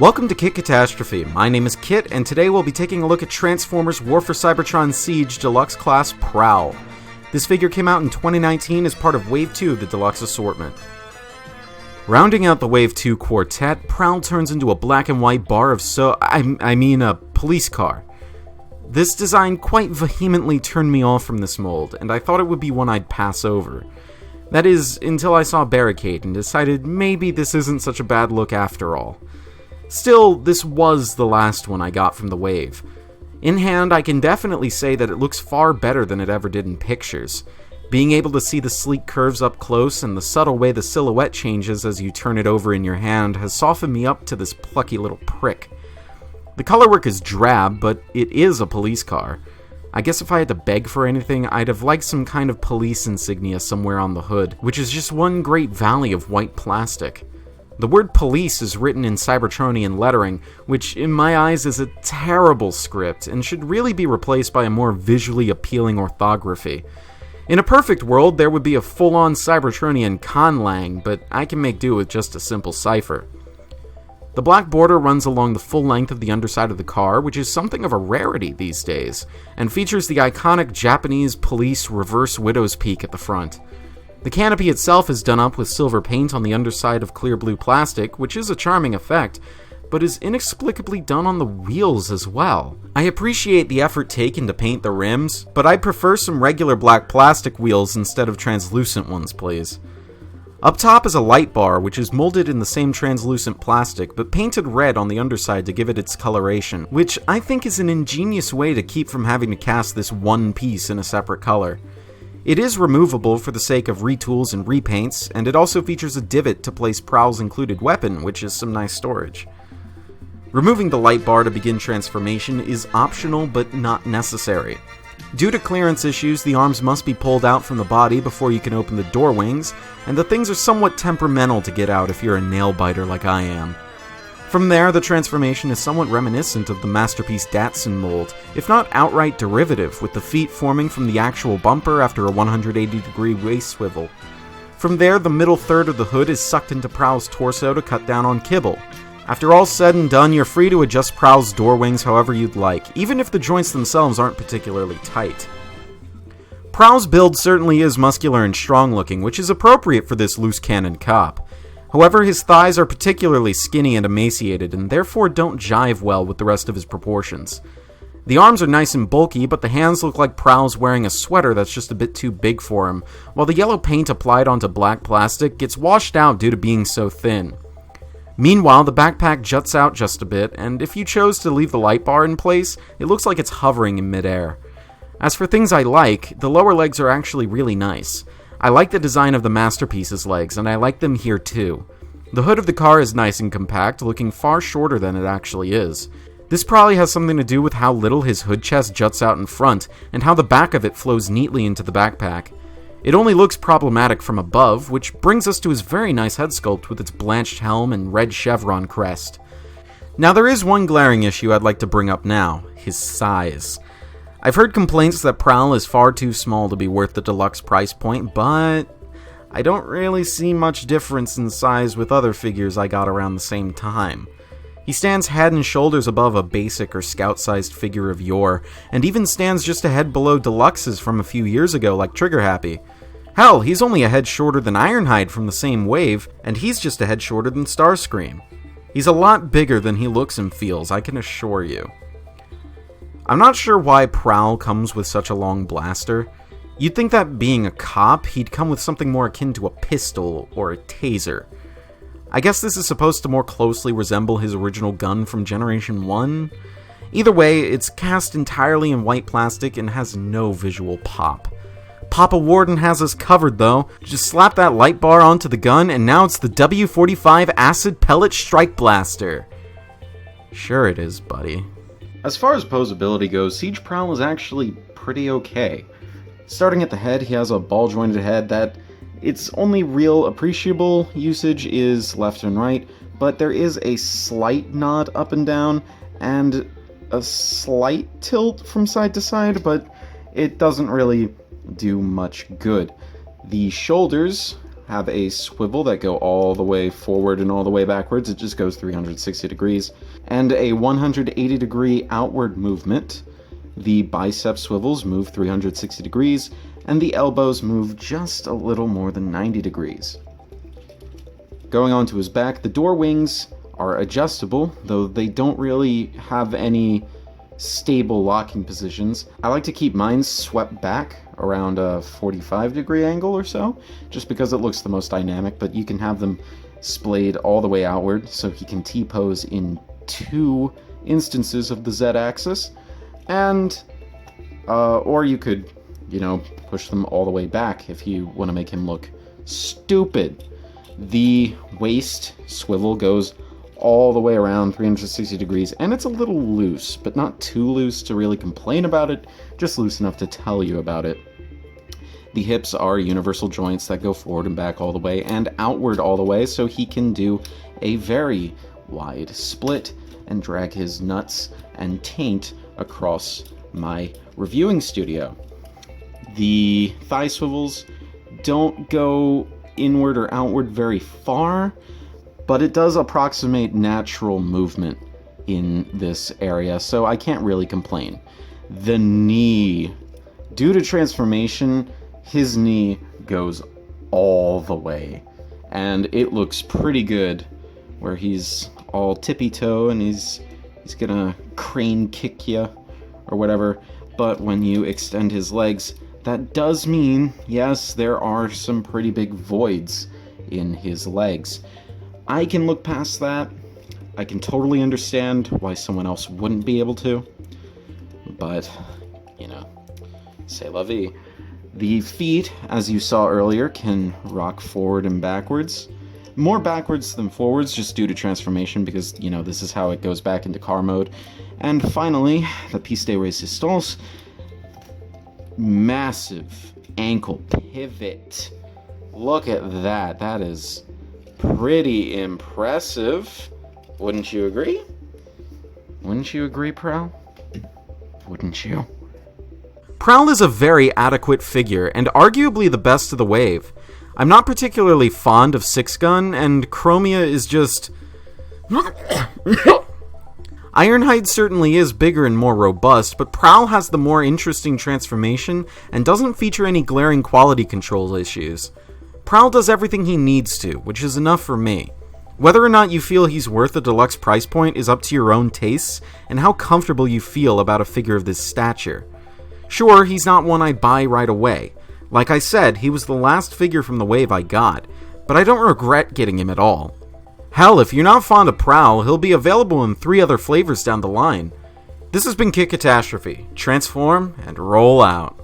Welcome to Kit Katastrophe. My name is Kit, and today we'll be taking a look at Transformers War for Cybertron Siege Deluxe Class PROWL. This figure came out in 2019 as part of Wave 2 of the Deluxe assortment. Rounding out the Wave 2 quartet, PROWL turns into a black and white bar of a police car. This design quite vehemently turned me off from this mold, and I thought it would be one I'd pass over. That is, until I saw Barricade and decided maybe this isn't such a bad look after all. Still, this was the last one I got from the wave. In hand, I can definitely say that it looks far better than it ever did in pictures. Being able to see the sleek curves up close and the subtle way the silhouette changes as you turn it over in your hand has softened me up to this plucky little prick. The colorwork is drab, but it is a police car. I guess if I had to beg for anything, I'd have liked some kind of police insignia somewhere on the hood, which is just one great valley of white plastic. The word police is written in Cybertronian lettering, which in my eyes is a terrible script and should really be replaced by a more visually appealing orthography. In a perfect world, there would be a full-on Cybertronian conlang, but I can make do with just a simple cipher. The black border runs along the full length of the underside of the car, which is something of a rarity these days, and features the iconic Japanese police reverse widow's peak at the front. The canopy itself is done up with silver paint on the underside of clear blue plastic, which is a charming effect, but is inexplicably done on the wheels as well. I appreciate the effort taken to paint the rims, but I'd prefer some regular black plastic wheels instead of translucent ones, please. Up top is a light bar, which is molded in the same translucent plastic, but painted red on the underside to give it its coloration, which I think is an ingenious way to keep from having to cast this one piece in a separate color. It is removable for the sake of retools and repaints, and it also features a divot to place PROWL's included weapon, which is some nice storage. Removing the light bar to begin transformation is optional but not necessary. Due to clearance issues, the arms must be pulled out from the body before you can open the door wings, and the things are somewhat temperamental to get out if you're a nail biter like I am. From there, the transformation is somewhat reminiscent of the Masterpiece Datsun mold, if not outright derivative, with the feet forming from the actual bumper after a 180-degree waist swivel. From there, the middle third of the hood is sucked into PROWL's torso to cut down on kibble. After all said and done, you're free to adjust PROWL's door wings however you'd like, even if the joints themselves aren't particularly tight. PROWL's build certainly is muscular and strong looking, which is appropriate for this loose cannon cop. However, his thighs are particularly skinny and emaciated, and therefore don't jive well with the rest of his proportions. The arms are nice and bulky, but the hands look like PROWL's wearing a sweater that's just a bit too big for him, while the yellow paint applied onto black plastic gets washed out due to being so thin. Meanwhile, the backpack juts out just a bit, and if you chose to leave the light bar in place, it looks like it's hovering in midair. As for things I like, the lower legs are actually really nice. I like the design of the Masterpiece's legs, and I like them here too. The hood of the car is nice and compact, looking far shorter than it actually is. This probably has something to do with how little his hood chest juts out in front, and how the back of it flows neatly into the backpack. It only looks problematic from above, which brings us to his very nice head sculpt with its blanched helm and red chevron crest. Now there is one glaring issue I'd like to bring up now, his size. I've heard complaints that PROWL is far too small to be worth the deluxe price point, but I don't really see much difference in size with other figures I got around the same time. He stands head and shoulders above a basic or scout-sized figure of yore, and even stands just a head below deluxes from a few years ago like Trigger Happy. Hell, he's only a head shorter than Ironhide from the same wave, and he's just a head shorter than Starscream. He's a lot bigger than he looks and feels, I can assure you. I'm not sure why PROWL comes with such a long blaster. You'd think that being a cop, he'd come with something more akin to a pistol or a taser. I guess this is supposed to more closely resemble his original gun from Generation 1? Either way, it's cast entirely in white plastic and has no visual pop. Papa Warden has us covered though. Just slap that light bar onto the gun and now it's the W45 Acid Pellet Strike Blaster. Sure it is, buddy. As far as posability goes, Siege PROWL is actually pretty okay. Starting at the head, he has a ball-jointed head that its only real appreciable usage is left and right, but there is a slight nod up and down, and a slight tilt from side to side, but it doesn't really do much good. The shoulders have a swivel that go all the way forward and all the way backwards. It just goes 360 degrees. And a 180 degree outward movement. The bicep swivels move 360 degrees, and the elbows move just a little more than 90 degrees. Going on to his back, the door wings are adjustable, though they don't really have any stable locking positions. I like to keep mine swept back around a 45 degree angle or so, just because it looks the most dynamic, but you can have them splayed all the way outward, so he can T-pose in 2 instances of the Z-axis, and, or you could, push them all the way back if you want to make him look stupid. The waist swivel goes all the way around 360 degrees, and it's a little loose, but not too loose to really complain about it, just loose enough to tell you about it. The hips are universal joints that go forward and back all the way, and outward all the way, so he can do a very wide split and drag his nuts and taint across my reviewing studio. The thigh swivels don't go inward or outward very far, but it does approximate natural movement in this area, so I can't really complain. The knee. Due to transformation, his knee goes all the way, and it looks pretty good, where he's all tippy-toe and he's gonna crane kick you or whatever, but when you extend his legs, that does mean, yes, there are some pretty big voids in his legs. I can look past that. I can totally understand why someone else wouldn't be able to, but, c'est la vie. The feet, as you saw earlier, can rock forward and backwards. More backwards than forwards, just due to transformation, because, this is how it goes back into car mode. And finally, the piece de resistance, massive ankle pivot. Look at that. That is pretty impressive. Wouldn't you agree? Wouldn't you agree, PROWL? Wouldn't you? PROWL is a very adequate figure, and arguably the best of the wave. I'm not particularly fond of 6-Gun, and Chromia is just... Ironhide certainly is bigger and more robust, but PROWL has the more interesting transformation and doesn't feature any glaring quality control issues. PROWL does everything he needs to, which is enough for me. Whether or not you feel he's worth the deluxe price point is up to your own tastes and how comfortable you feel about a figure of this stature. Sure, he's not one I'd buy right away. Like I said, he was the last figure from the wave I got, but I don't regret getting him at all. Hell, if you're not fond of PROWL, he'll be available in 3 other flavors down the line. This has been Katastrophe. Transform and roll out.